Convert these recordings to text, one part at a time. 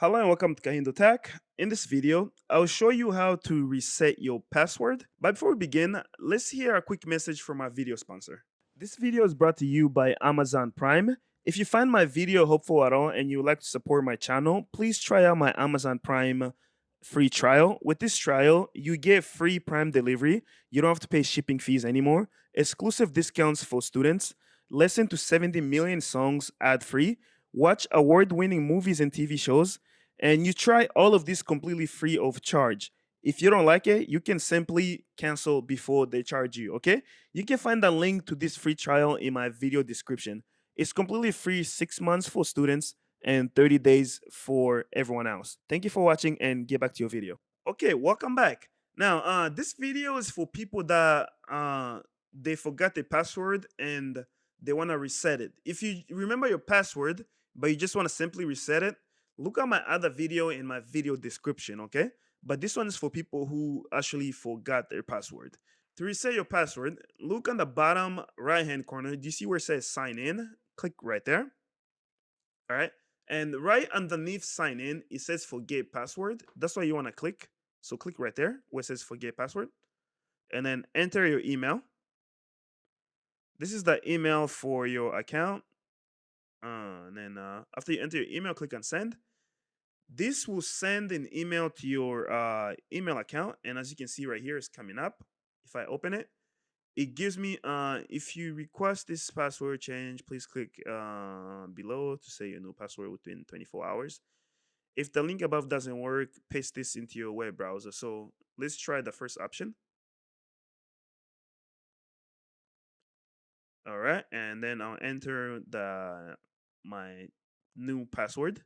Hello and welcome to KahindoTech. In this video, I'll show you how to reset your password. But before we begin, let's hear a quick message from our video sponsor. This video is brought to you by Amazon Prime. If you find my video helpful at all and you would like to support my channel, please try out my Amazon Prime free trial. With this trial, you get free Prime delivery. You don't have to pay shipping fees anymore. Exclusive discounts for students. Listen to 70 million songs ad-free. Watch award-winning movies and TV shows, and you try all of this completely free of charge. If you don't like it, you can simply cancel before they charge you, okay? You can find the link to this free trial in my video description. It's completely free 6 months for students and 30 days for everyone else. Thank you for watching and get back to your video. Okay, welcome back. Now, this video is for people that they forgot their password and they want to reset it. If you remember your password, but you just want to simply reset it, look at my other video in my video description, okay? But this one is for people who actually forgot their password. To reset your password, look on the bottom right-hand corner. Do you see where it says sign in? Click right there. All right. And right underneath sign in, it says forget password. That's why you want to click. So click right there where it says forget password. And then enter your email. This is the email for your account. And then after you enter your email, click on send. This will send an email to your email account. And as you can see right here, it's coming up. If I open it, it gives me, if you request this password change, please click below to say your new password within 24 hours. If the link above doesn't work, paste this into your web browser. So let's try the first option. All right, and then I'll enter my new password.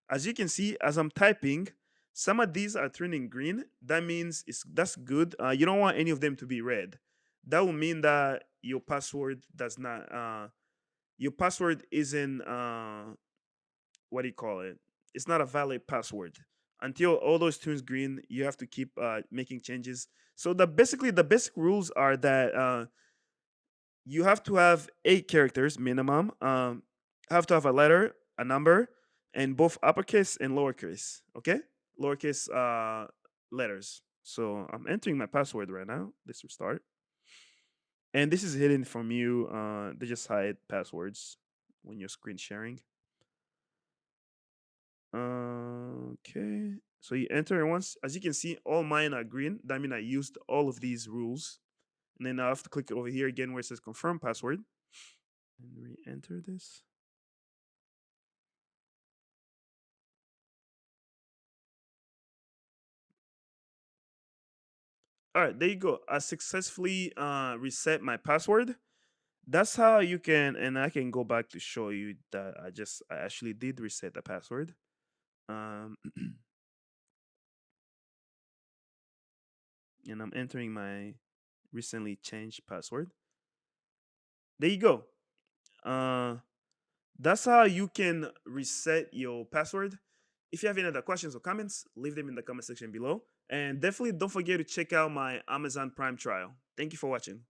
As you can see, as I'm typing, some of these are turning green. That means that's good. You don't want any of them to be red. That will mean that your password does not. Your password isn't. What do you call it? It's not a valid password. Until all those turns green, you have to keep making changes. So basically the basic rules are that you have to have 8 characters minimum. Have to have a letter, a number, and both uppercase and lowercase. Okay, lowercase letters. So I'm entering my password right now. Let's restart. And this is hidden from you. They just hide passwords when you're screen sharing. Okay. So you enter it once. As you can see, all mine are green. That means I used all of these rules. And then I have to click over here again where it says confirm password. And re-enter this. All right, there you go. I successfully reset my password. That's how you can, and I can go back to show you that I actually did reset the password. And I'm entering my recently changed password. There you go. That's how you can reset your password. If you have any other questions or comments, leave them in the comment section below. And definitely don't forget to check out my Amazon Prime trial. Thank you for watching.